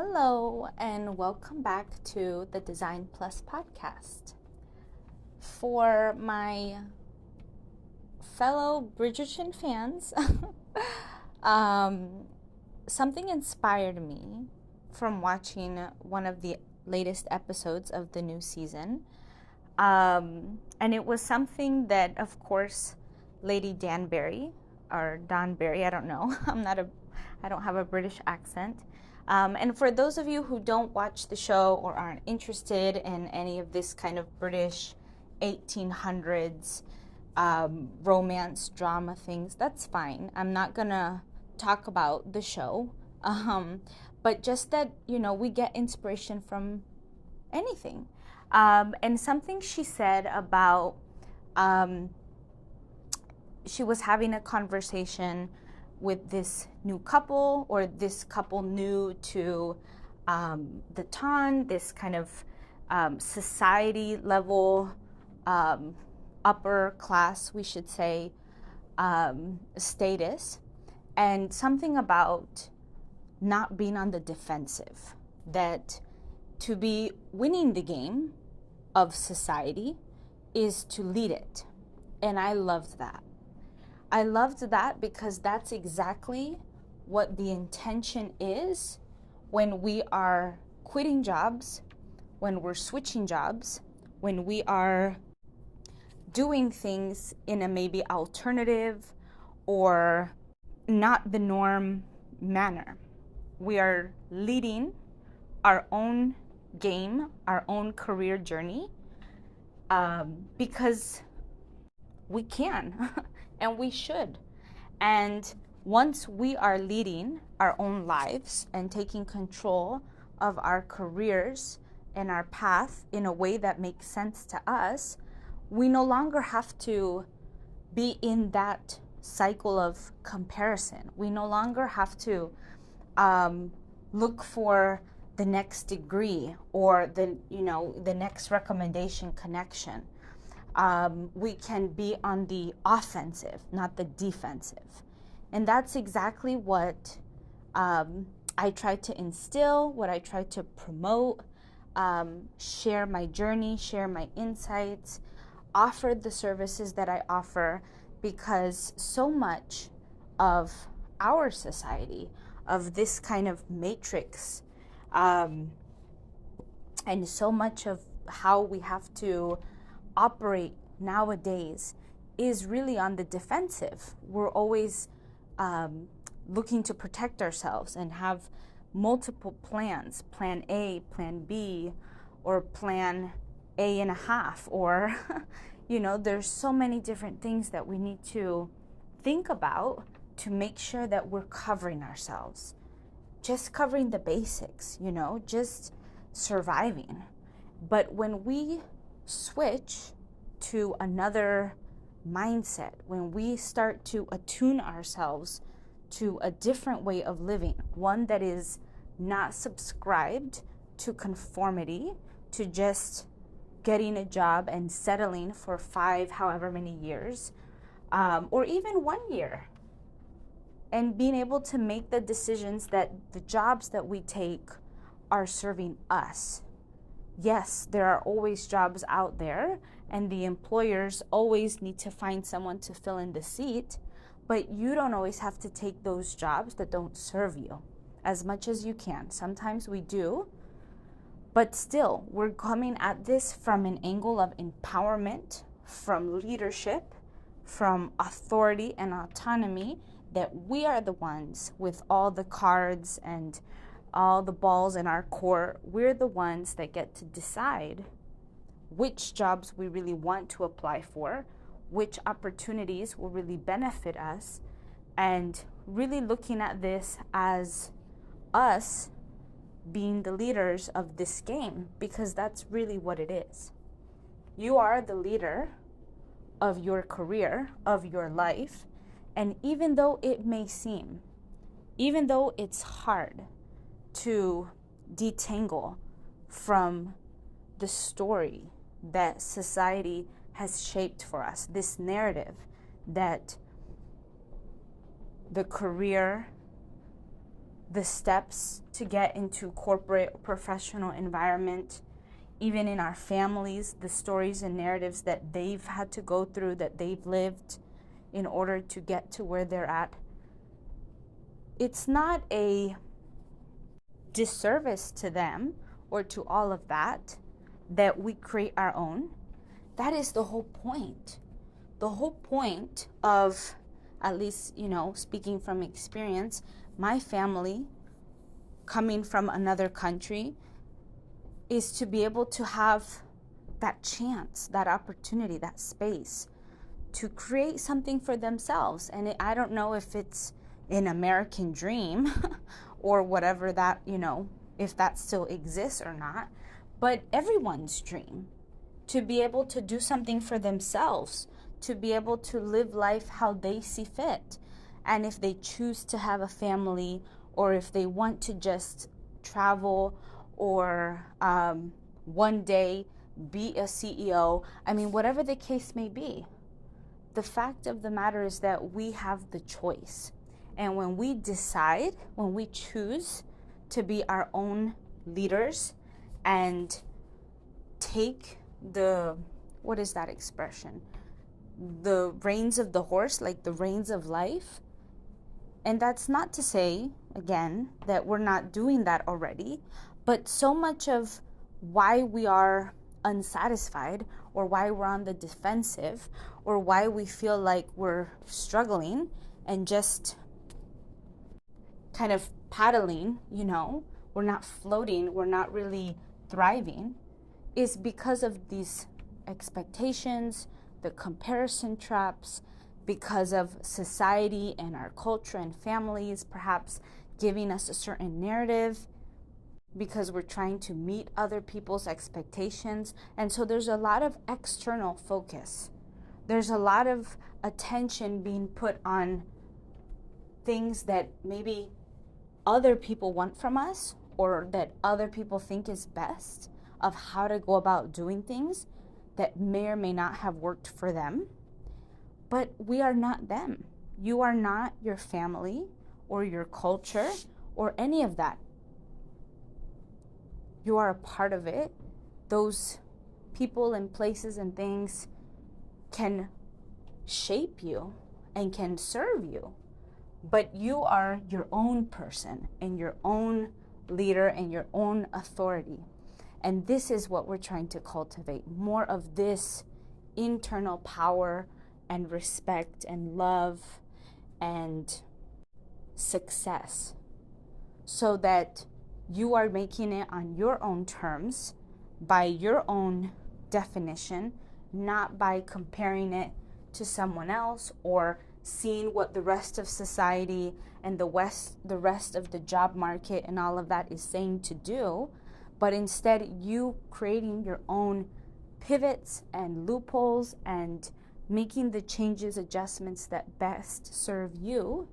Hello, and welcome back to the Design Plus podcast. For my fellow Bridgerton fans, something inspired me from watching one of the latest episodes of the new season. And it was something that, of course, Lady Danbury, or Donberry, I don't know. I don't have a British accent. And for those of you who don't watch the show or aren't interested in any of this kind of British 1800s romance drama things, that's fine. I'm not gonna talk about the show, but just that, we get inspiration from anything. And something she said about, she was having a conversation with this new couple, or this couple new to the ton, this kind of society level, upper class, we should say, status, and something about not being on the defensive, that to be winning the game of society is to lead it. And I loved that. I loved that because that's exactly what the intention is when we are quitting jobs, when we're switching jobs, when we are doing things in a maybe alternative or not the norm manner. We are leading our own game, our own career journey, because we can and we should. And once we are leading our own lives and taking control of our careers and our path in a way that makes sense to us, we no longer have to be in that cycle of comparison. We no longer have to look for the next degree or the next recommendation connection. We can be on the offensive, not the defensive. And that's exactly what I try to instill, what I try to promote, share my journey, share my insights, offer the services that I offer, because so much of our society, of this kind of matrix, and so much of how we have to operate nowadays is really on the defensive. We're always looking to protect ourselves and have multiple plans, plan A, plan B, or plan A and a half, or there's so many different things that we need to think about to make sure that we're covering ourselves, just covering the basics, just surviving. But when we switch to another mindset, when we start to attune ourselves to a different way of living, one that is not subscribed to conformity, to just getting a job and settling for 5 however many years, or even 1 year, and being able to make the decisions that the jobs that we take are serving us. Yes, there are always jobs out there, and the employers always need to find someone to fill in the seat, but you don't always have to take those jobs that don't serve you as much as you can. Sometimes we do, but still, we're coming at this from an angle of empowerment, from leadership, from authority and autonomy, that we are the ones with all the cards and all the balls in our court. We're the ones that get to decide which jobs we really want to apply for, which opportunities will really benefit us, and really looking at this as us being the leaders of this game, because that's really what it is. You are the leader of your career, of your life, and even though it may seem, even though it's hard to detangle from the story that society has shaped for us, this narrative that the career the steps to get into corporate or professional environment, even in our families, the stories and narratives that they've had to go through, that they've lived in order to get to where they're at. It's not a disservice to them or to all of that we create our own. That is the whole point. The whole point of, at least, speaking from experience, my family coming from another country is to be able to have that chance, that opportunity, that space to create something for themselves. And I don't know if it's an American dream or whatever that, if that still exists or not, but everyone's dream to be able to do something for themselves, to be able to live life how they see fit. And if they choose to have a family, or if they want to just travel, or one day be a CEO, whatever the case may be, the fact of the matter is that we have the choice. And when we decide, when we choose to be our own leaders and take what is that expression? The reins of the horse, like the reins of life. And that's not to say, again, that we're not doing that already, but so much of why we are unsatisfied, or why we're on the defensive, or why we feel like we're struggling and just kind of paddling, we're not floating, we're not really thriving, is because of these expectations, the comparison traps, because of society and our culture and families perhaps giving us a certain narrative, because we're trying to meet other people's expectations. And so there's a lot of external focus. There's a lot of attention being put on things that maybe other people want from us, or that other people think is best, of how to go about doing things that may or may not have worked for them. But we are not them. You are not your family or your culture or any of that. You are a part of it. Those people and places and things can shape you and can serve you. But you are your own person and your own leader and your own authority. And this is what we're trying to cultivate, more of this internal power and respect and love and success, so that you are making it on your own terms, by your own definition, not by comparing it to someone else or seeing what the rest of society and the rest of the job market and all of that is saying to do, but instead you creating your own pivots and loopholes and making the changes, adjustments that best serve you.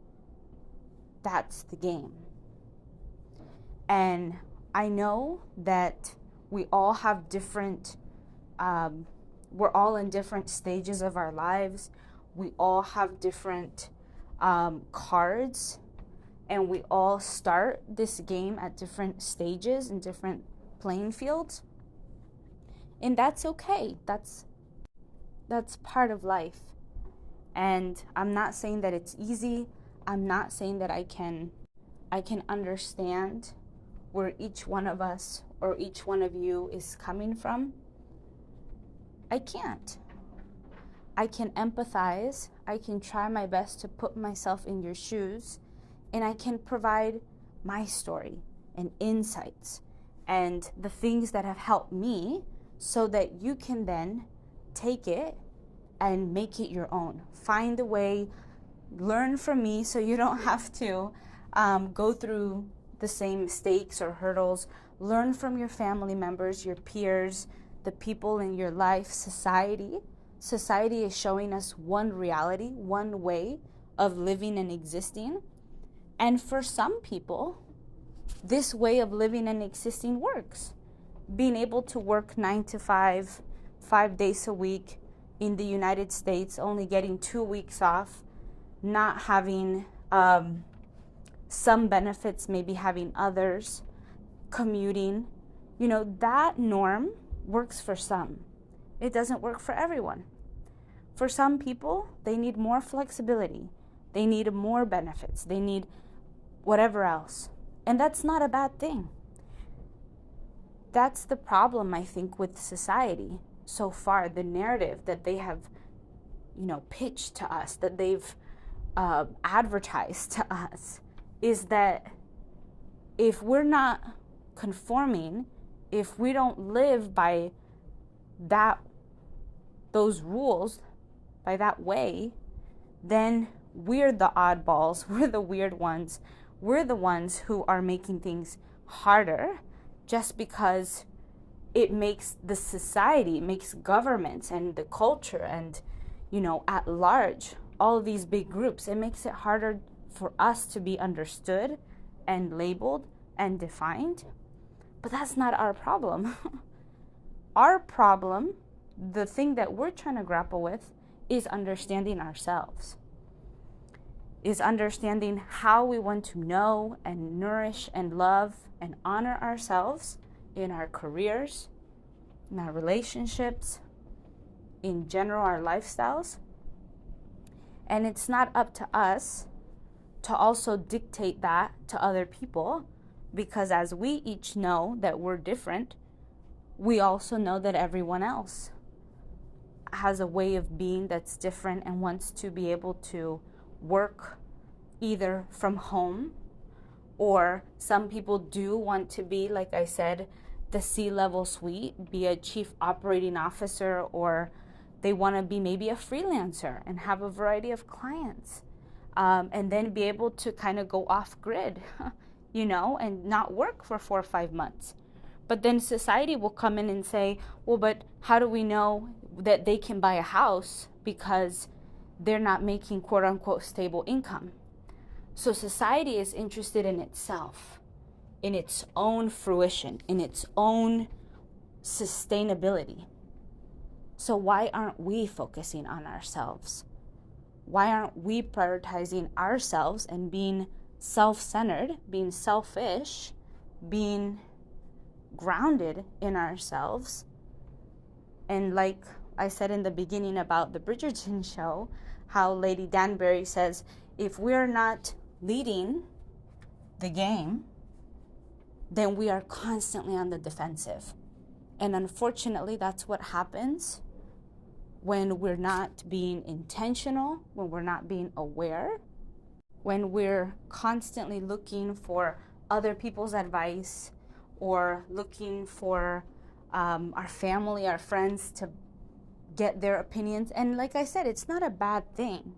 That's the game. And I know that we all have different, we're all in different stages of our lives. We all have different cards, and we all start this game at different stages and different playing fields. And that's okay. That's part of life. And I'm not saying that it's easy. I'm not saying that I can understand where each one of us or each one of you is coming from. I can't. I can empathize. I can try my best to put myself in your shoes, and I can provide my story and insights and the things that have helped me, so that you can then take it and make it your own. Find a way, learn from me, so you don't have to go through the same mistakes or hurdles. Learn from your family members, your peers, the people in your life, society. Society is showing us one reality, one way of living and existing. And for some people, this way of living and existing works. Being able to work 9 to 5, 5 days a week in the United States, only getting 2 weeks off, not having some benefits maybe having others, commuting. That norm works for some. It doesn't work for everyone. For some people, they need more flexibility. They need more benefits. They need whatever else. And that's not a bad thing. That's the problem, I think, with society so far. The narrative that they have, pitched to us, that they've advertised to us, is that if we're not conforming, if we don't live by those rules, by that way, then we're the oddballs, we're the weird ones, we're the ones who are making things harder just because it makes the society, makes governments and the culture and, at large, all of these big groups, it makes it harder for us to be understood and labeled and defined. But that's not our problem. Our problem, the thing that we're trying to grapple with, is understanding ourselves, is understanding how we want to know and nourish and love and honor ourselves in our careers, in our relationships, in general, our lifestyles. And it's not up to us to also dictate that to other people, because as we each know that we're different, we also know that everyone else has a way of being that's different and wants to be able to work either from home, or some people do want to be, like I said, the C-level suite, be a chief operating officer, or they want to be maybe a freelancer and have a variety of clients, and then be able to kind of go off grid, and not work for 4 or 5 months. But then society will come in and say, well, but how do we know that they can buy a house because they're not making quote unquote stable income? So society is interested in itself, in its own fruition, in its own sustainability. So why aren't we focusing on ourselves? Why aren't we prioritizing ourselves and being self-centered, being selfish, being grounded in ourselves? And like I said in the beginning about the Bridgerton show, how Lady Danbury says, if we're not leading the game, then we are constantly on the defensive. And unfortunately, that's what happens when we're not being intentional, when we're not being aware, when we're constantly looking for other people's advice, or looking for our family, our friends to get their opinions. And like I said, it's not a bad thing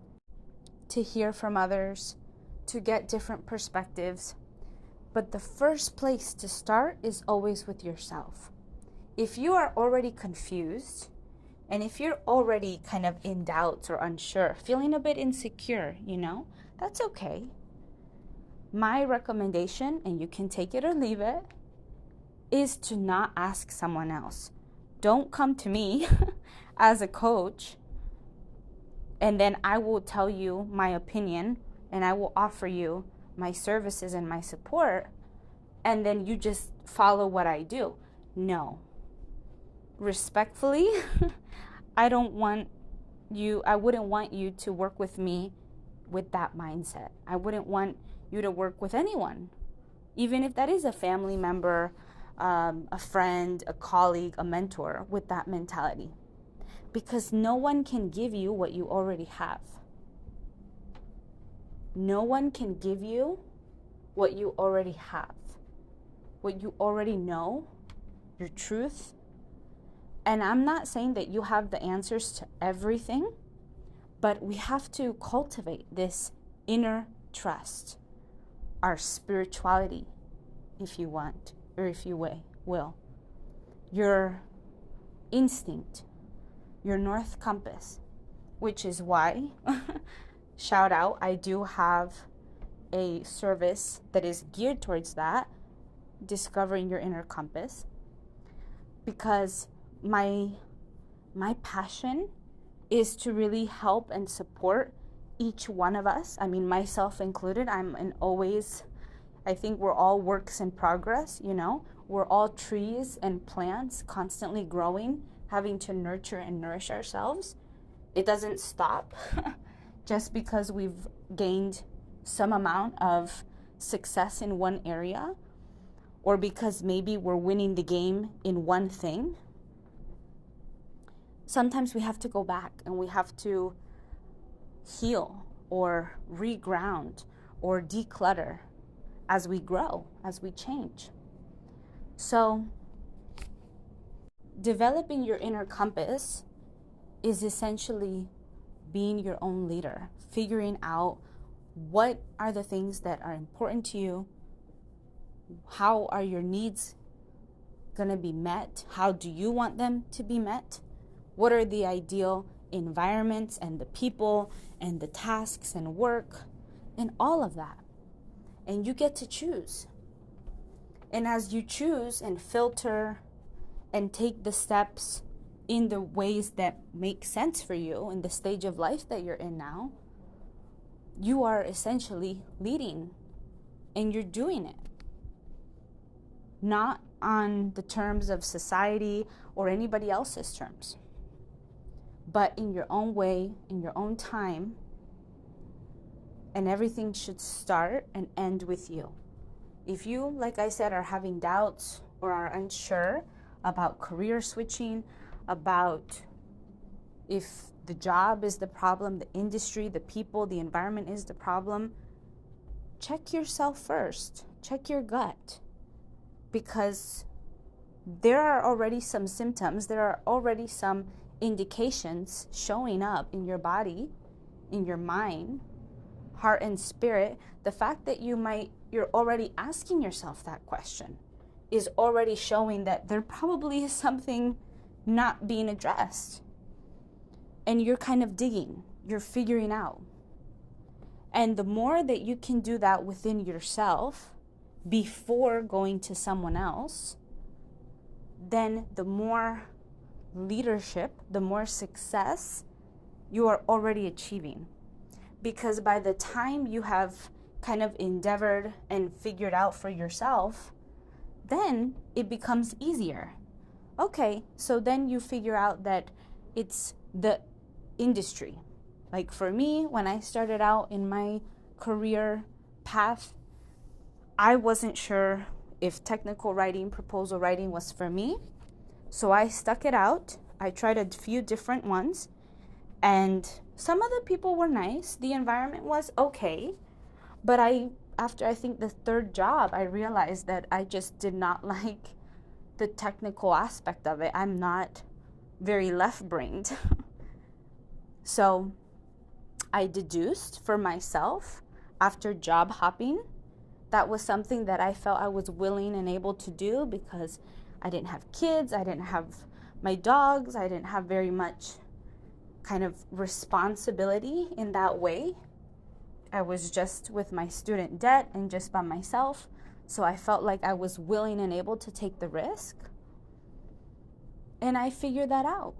to hear from others, to get different perspectives. But the first place to start is always with yourself. If you are already confused, and if you're already kind of in doubt or unsure, feeling a bit insecure, that's okay. My recommendation, and you can take it or leave it, is to not ask someone else. Don't come to me as a coach, and then I will tell you my opinion, and I will offer you my services and my support, and then you just follow what I do. No. Respectfully, I wouldn't want you to work with me with that mindset. I wouldn't want you to work with anyone, even if that is a family member, a friend, a colleague, a mentor, with that mentality. Because no one can give you what you already have. No one can give you what you already have, what you already know, your truth. And I'm not saying that you have the answers to everything, but we have to cultivate this inner trust, our spirituality, if you want, or if you will, your instinct, your North Compass, which is why, shout out, I do have a service that is geared towards that, discovering your inner compass, because my passion is to really help and support each one of us, I mean, myself included, I think we're all works in progress, you know? We're all trees and plants constantly growing, having to nurture and nourish ourselves. It doesn't stop just because we've gained some amount of success in one area, or because maybe we're winning the game in one thing. Sometimes we have to go back and we have to heal or reground or declutter as we grow, as we change. So, developing your inner compass is essentially being your own leader, figuring out what are the things that are important to you, how are your needs going to be met, how do you want them to be met, what are the ideal environments and the people and the tasks and work and all of that. And you get to choose. And as you choose and filter and take the steps in the ways that make sense for you in the stage of life that you're in now, you are essentially leading, and you're doing it. Not on the terms of society or anybody else's terms, but in your own way, in your own time, and everything should start and end with you. If you, like I said, are having doubts or are unsure about career switching, about if the job is the problem, the industry, the people, the environment is the problem, check yourself first. Check your gut. Because there are already some symptoms, there are already some indications showing up in your body, in your mind, heart and spirit. The fact that you're already asking yourself that question is already showing that there probably is something not being addressed. And you're kind of digging, you're figuring out. And the more that you can do that within yourself before going to someone else, then the more leadership, the more success you are already achieving. Because by the time you have kind of endeavored and figured out for yourself, then it becomes easier. Okay, so then you figure out that it's the industry. Like for me, when I started out in my career path, I wasn't sure if technical writing, proposal writing was for me. So I stuck it out. I tried a few different ones, and some of the people were nice. The environment was okay. But after I think the third job, I realized that I just did not like the technical aspect of it. I'm not very left-brained. So I deduced for myself after job hopping, that was something that I felt I was willing and able to do because I didn't have kids, I didn't have my dogs, I didn't have very much kind of responsibility in that way. I was just with my student debt and just by myself. So I felt like I was willing and able to take the risk. And I figured that out.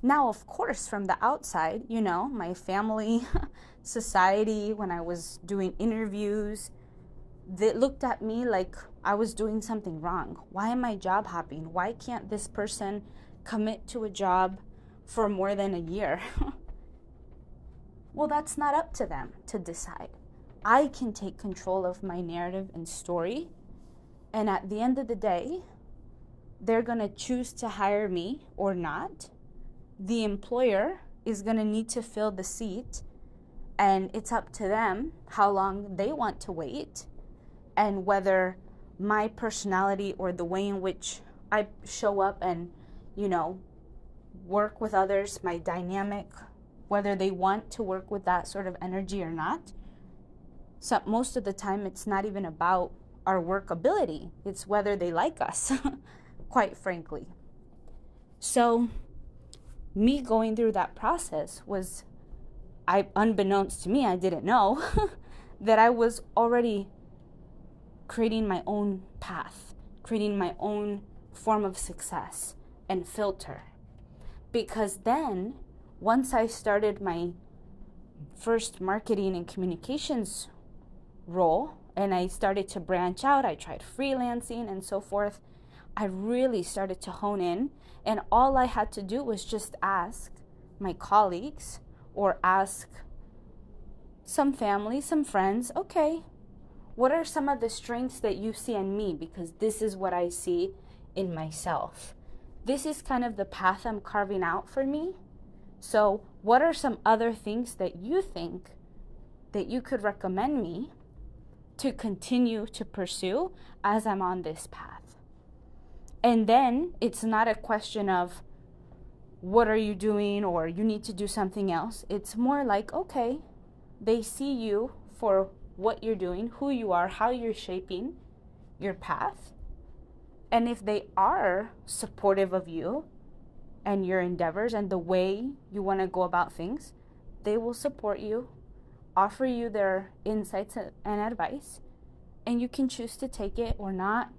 Now, of course, from the outside, you know, my family, society, when I was doing interviews, they looked at me like I was doing something wrong. Why am I job hopping? Why can't this person commit to a job for more than a year? Well, that's not up to them to decide. I can take control of my narrative and story. And at the end of the day, they're going to choose to hire me or not. The employer is going to need to fill the seat. And it's up to them how long they want to wait. And whether my personality or the way in which I show up and, you know, work with others, my dynamic, whether they want to work with that sort of energy or not. So most of the time, it's not even about our workability. It's whether they like us, quite frankly. So me going through that process was, unbeknownst to me, I didn't know, that I was already creating my own path, creating my own form of success and filter. Because then, once I started my first marketing and communications role, and I started to branch out. I tried freelancing and so forth. I really started to hone in, and all I had to do was just ask my colleagues or ask some family, some friends, okay, what are some of the strengths that you see in me? Because this is what I see in myself. This is kind of the path I'm carving out for me. So, what are some other things that you think that you could recommend me to continue to pursue as I'm on this path? And then it's not a question of what are you doing or you need to do something else. It's more like, okay, they see you for what you're doing, who you are, how you're shaping your path. And if they are supportive of you and your endeavors and the way you want to go about things, they will support you, offer you their insights and advice, and you can choose to take it or not,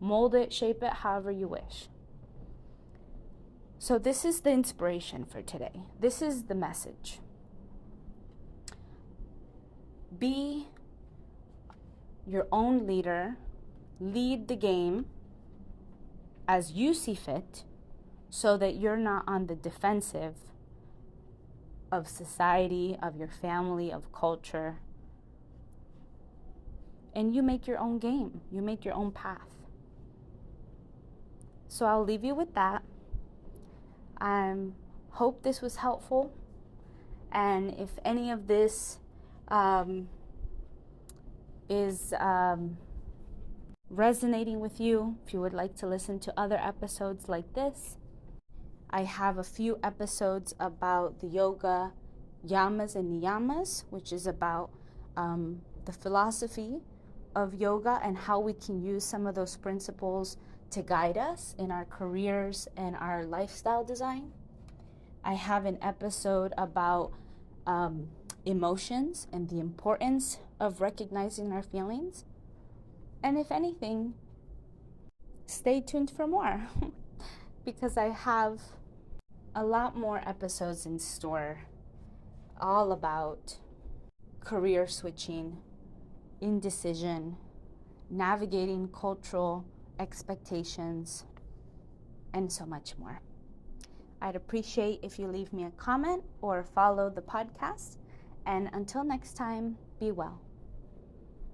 mold it, shape it however you wish. So this is the inspiration for today. This is the message. Be your own leader, lead the game as you see fit, so that you're not on the defensive of society, of your family, of culture. And you make your own game. You make your own path. So I'll leave you with that. I hope this was helpful. And if any of this is resonating with you, if you would like to listen to other episodes like this, I have a few episodes about the yoga yamas and niyamas, which is about the philosophy of yoga and how we can use some of those principles to guide us in our careers and our lifestyle design. I have an episode about emotions and the importance of recognizing our feelings. And if anything, stay tuned for more because I have a lot more episodes in store, all about career switching, indecision, navigating cultural expectations, and so much more. I'd appreciate if you leave me a comment or follow the podcast. And until next time, be well.